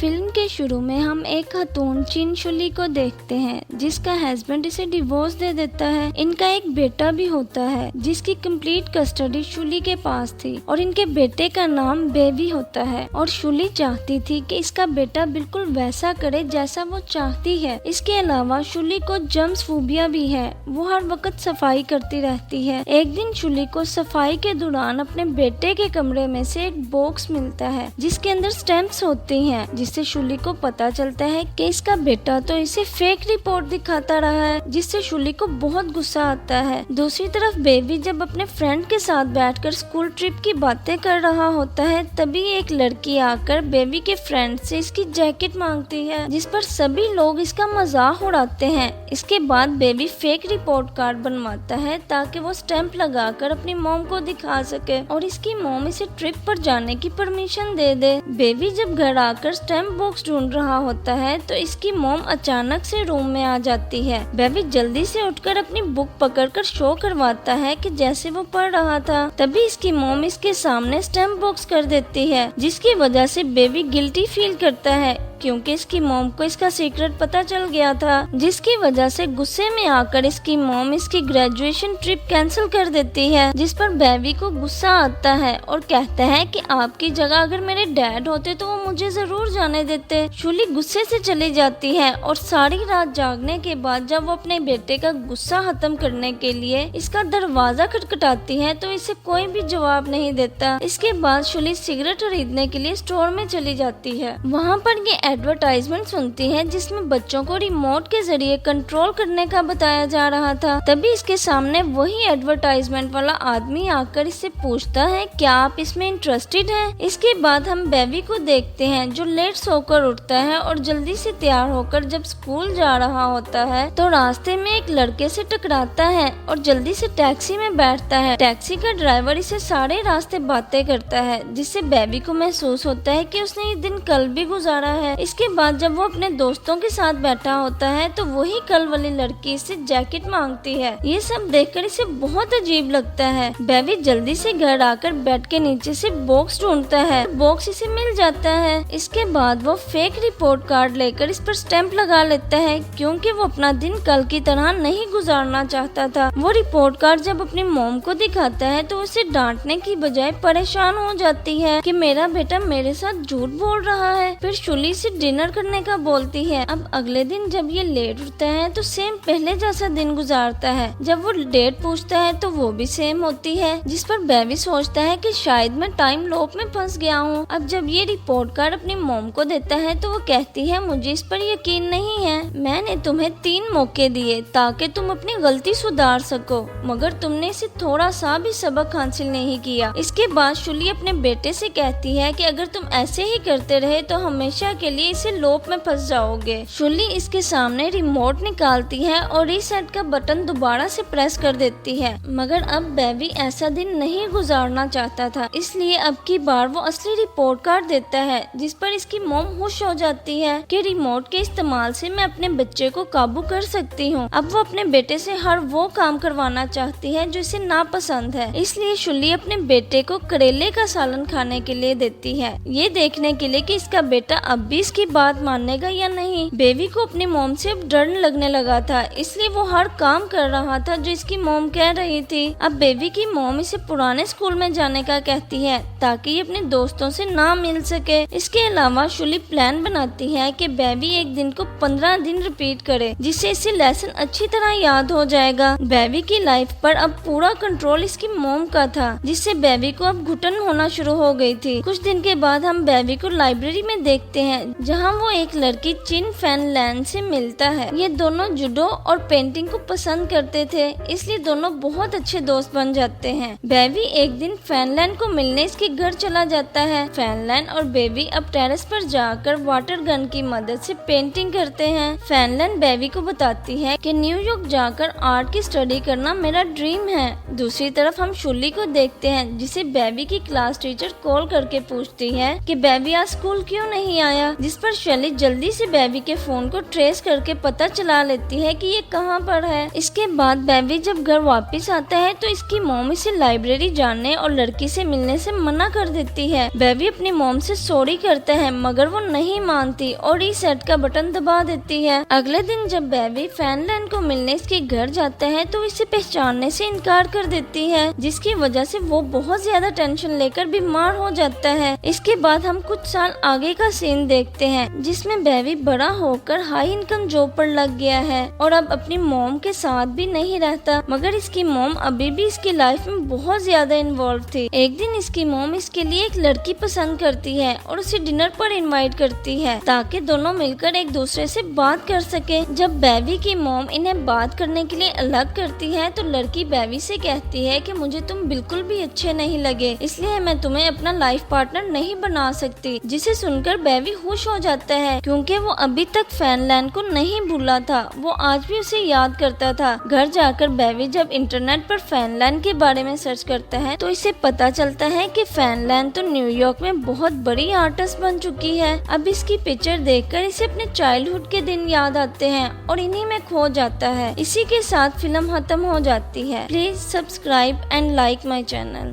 Film के शुरू में हम एक खातून चिन शुली को देखते हैं जिसका हस्बैंड इसे डिवोर्स दे देता है। इनका एक बेटा भी होता है जिसकी कंप्लीट कस्टडी शुली के पास थी और इनके बेटे का नाम बेबी होता है। और शुली चाहती थी कि इसका बेटा बिल्कुल वैसा करे जैसा वो चाहती है। इसके अलावा शुली को जम्स फोबिया भी है, वो हर वक्त सफाई करती रहती है। एक दिन शुली को सफाई के दौरान अपने बेटे के कमरे में से एक बॉक्स मिलता है जिसके अंदर स्टैम्प्स होती हैं, जिससे शुली को पता चलता है कि इसका बेटा तो इसे फेक रिपोर्ट दिखाता रहा है, जिससे शुली को बहुत गुस्सा आता है। दूसरी तरफ बेबी जब अपने फ्रेंड के साथ बैठकर स्कूल ट्रिप की बातें कर रहा होता है तभी एक लड़की आकर बेबी के फ्रेंड से इसकी जैकेट मांगती है, जिस पर सभी लोग इसका मजाक उड़ाते हैं। इसके बाद बेबी फेक रिपोर्ट कार्ड बनवाता है ताकि वो स्टैंप लगाकर अपनी मॉम को दिखा सके और इसकी मॉम इसे ट्रिप पर जाने की परमिशन दे दे। बेबी जब घर आकर स्टैम्प बॉक्स ढूंढ रहा होता है तो इसकी मॉम अचानक से रूम में आ जाती है। बेबी जल्दी से उठकर अपनी बुक पकड़कर शो करवाता है कि जैसे वो पढ़ रहा था। तभी इसकी मॉम इसके सामने स्टैम्प बॉक्स कर देती है, जिसकी वजह से बेबी गिल्टी फील करता है क्योंकि इसकी मॉम को इसका सीक्रेट पता चल गया था, जिसकी वजह से गुस्से में आकर इसकी मॉम इसकी ग्रेजुएशन ट्रिप कैंसिल कर देती है, जिस पर बेबी को गुस्सा आता है और कहता है कि आपकी जगह अगर मेरे डैड होते तो वो मुझे जरूर जाने देते। शुली गुस्से से चली जाती है और सारी रात जागने के बाद जब वो अपने बेटे का गुस्सा खत्म करने के लिए इसका दरवाजा खटखटाती है तो इसे कोई भी जवाब नहीं देता। इसके बाद शुली सिगरेट खरीदने के लिए स्टोर में चली जाती है। वहाँ पर ये एडवर्टाइजमेंट सुनती है जिसमें बच्चों को रिमोट के जरिए कंट्रोल करने का बताया जा रहा था। तभी इसके सामने वही एडवर्टाइजमेंट वाला आदमी आकर इससे पूछता है क्या आप इसमें इंटरेस्टेड हैं? इसके बाद हम बेबी को देखते हैं जो लेट सोकर उठता है और जल्दी से तैयार होकर जब स्कूल जा रहा होता है तो रास्ते में एक लड़के से टकराता है और जल्दी से टैक्सी में बैठता है। टैक्सी का ड्राइवर इसे सारे रास्ते बातें करता है, जिससे बेबी को महसूस होता है कि उसने ये दिन कल भी गुजारा है। इसके बाद जब वो अपने दोस्तों के साथ बैठा होता है तो वही कल वाली लड़की इससे जैकेट मांगती है। ये सब देखकर इसे बहुत अजीब लगता है। बेबी जल्दी से घर आकर बेड के नीचे से बॉक्स ढूंढता है, बॉक्स इसे मिल जाता है। इसके बाद वो फेक रिपोर्ट कार्ड लेकर इस पर स्टैंप लगा लेता है क्योंकि वो अपना दिन कल की तरह नहीं गुजारना चाहता था। वो रिपोर्ट कार्ड जब अपनी मॉम को दिखाता है तो उसे डांटने की बजाय परेशान हो जाती है कि मेरा बेटा मेरे साथ झूठ बोल रहा है। फिर शुली से डिनर करने का बोलती है। अब अगले दिन जब ये लेट उठता है तो सेम पहले जैसा दिन गुजारता है। जब वो डेट पूछता है तो वो भी सेम होती है, जिस पर बेबी सोचता है कि शायद मैं टाइम लूप में फंस गया हूँ। अब जब ये रिपोर्ट कार्ड अपनी मॉम को देता है तो वो कहती है मुझे इस पर यकीन नहीं है, मैंने तुम्हें 3 मौके दिए ताकि तुम अपनी गलती सुधार सको, मगर तुमने इसे थोड़ा सा भी सबक हासिल नहीं किया। इसके बाद शुली अपने बेटे से कहती है कि अगर तुम ऐसे ही करते रहे तो हमेशा के लिए इसे लोप में फंस जाओगे। शुली इसके सामने रिमोट निकालती है और रीसेट का बटन दोबारा से प्रेस कर देती है, मगर अब बेबी ऐसा दिन नहीं गुजारना चाहता था, इसलिए अब की बार वो असली रिपोर्ट कार्ड देता है, जिस पर इसकी मॉम खुश हो जाती है कि रिमोट के इस्तेमाल से मैं अपने बच्चे को काबू कर सकती हूँ। अब वो अपने बेटे से हर वो काम करवाना चाहती है जो इसे नापसंद है, इसलिए शुली अपने बेटे को करेले का सालन खाने के लिए देती है, ये देखने के लिए कि इसका बेटा अब भी इसकी बात मानेगा या नहीं। बेबी को अपनी मॉम से अब डर लगने लगा था, इसलिए वो हर काम कर रहा था जो इसकी मॉम कह रही थी। अब बेबी की मॉम इसे पुराने स्कूल में जाने का कहती है ताकि ये अपने दोस्तों से ना मिल सके। इसके अलावा शुली प्लान बनाती है कि बेबी एक दिन को 15 दिन रिपीट करे, जिससे इसे लेसन अच्छी तरह याद हो जाएगा। बेबी की लाइफ पर अब पूरा कंट्रोल इसकी मॉम का था, जिससे बेबी को अब घुटन होना शुरू हो गई थी। कुछ दिन के बाद हम बेबी को लाइब्रेरी में देखते हैं जहाँ वो एक लड़की चिन फैनलैंड से मिलता है। ये दोनों जुडो और पेंटिंग को पसंद करते थे, इसलिए दोनों बहुत अच्छे दोस्त बन जाते हैं। बेबी एक दिन फैनलैंड को मिलने इसके घर चला जाता है। फैनलैंड और बेबी अब टेरेस पर जाकर वाटर गन की मदद से पेंटिंग करते हैं। फैनलैंड बेबी को बताती है कि न्यूयॉर्क जाकर आर्ट की स्टडी करना मेरा ड्रीम है। दूसरी तरफ हम शुली को देखते हैं जिसे बेबी की क्लास टीचर कॉल करके पूछती है कि बेबी आज स्कूल क्यों नहीं आया। जिस पर शैली जल्दी से बेबी के फोन को ट्रेस करके पता चला लेती है कि ये कहाँ पर है। इसके बाद बेबी जब घर वापस आता है तो इसकी मॉम इसे लाइब्रेरी जाने और लड़की से मिलने से मना कर देती है। बेबी अपनी मॉम से सॉरी करता है मगर वो नहीं मानती और रीसेट का बटन दबा देती है। अगले दिन जब बेबी फैनलैंड को मिलने इसके घर जाता है तो इसे पहचानने से इनकार कर देती है, जिसकी वजह से वो बहुत ज्यादा टेंशन लेकर बीमार हो जाता है। इसके बाद हम कुछ साल आगे का सीन देखते हैं जिसमें बेबी बड़ा होकर हाई इनकम जॉब पर लग गया है और अब अपनी मॉम के साथ भी नहीं रहता, मगर इसकी मॉम अभी भी इसकी लाइफ में बहुत ज्यादा इन्वॉल्व थी। एक दिन इसकी मॉम इसके लिए एक लड़की पसंद करती है और उसे डिनर पर इनवाइट करती है ताकि दोनों मिलकर एक दूसरे से बात कर सके। जब बेबी की मॉम इन्हें बात करने के लिए अलग करती है तो लड़की बेबी से कहती है कि मुझे तुम बिल्कुल भी अच्छे नहीं लगे, इसलिए मैं तुम्हें अपना लाइफ पार्टनर नहीं बना सकती। जिसे सुनकर बेबी खुश हो जाता है क्योंकि वो अभी तक फैनलैंड को नहीं भूला था, वो आज भी उसे याद करता था। घर जाकर बेबी जब इंटरनेट पर फैनलैंड के बारे में सर्च करता है तो इसे पता चलता है कि फैनलैंड तो न्यूयॉर्क में बहुत बड़ी आर्टिस्ट बन चुकी है। अब इसकी पिक्चर देखकर इसे अपने चाइल्डहुड के दिन याद आते हैं और इन्हीं में खो जाता है। इसी के साथ फिल्म खत्म हो जाती है। Please subscribe and like my channel.